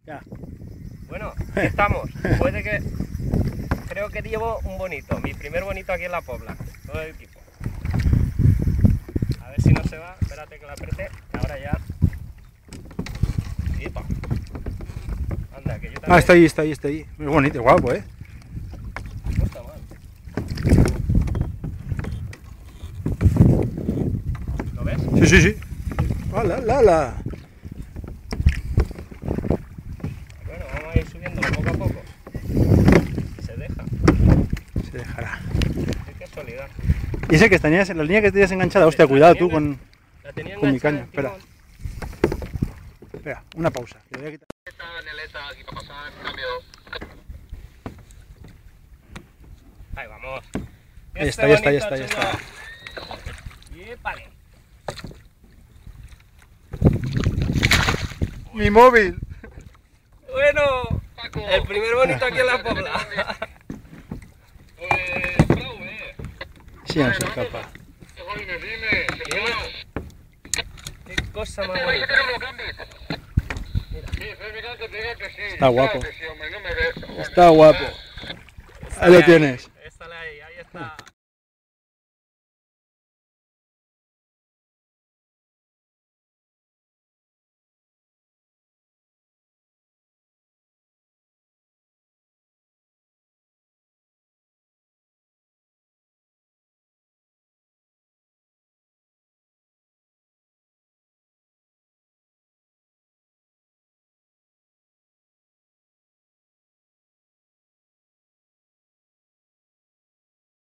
Ya. Bueno, aquí estamos. Puede que... Creo que llevo un bonito, mi primer bonito aquí en la Pobla. Todo el equipo. A ver si no se va. Espérate que la apriete. Ahora ya. ¡Epa! Anda, que yo también... Ah, está ahí. Muy bonito, guapo, ¿eh? No está mal. ¿Lo ves? Sí. ¡Hala! Bueno, vamos a ir subiéndolo poco a poco. Se deja. Se dejará. Qué casualidad. Y ese que tenías, la línea que tenías enganchada, hostia, cuidado tú con mi caña. Espera, una pausa. Le voy a quitar. Aquí para pasar, cambio. Ahí vamos. Ahí está. Y vale. ¡Mi móvil! Bueno, el primer bonito aquí en la Pobla. Sí, no se escapa. Qué cosa más bonita. Está guapo. Está guapo. Ahí lo tienes.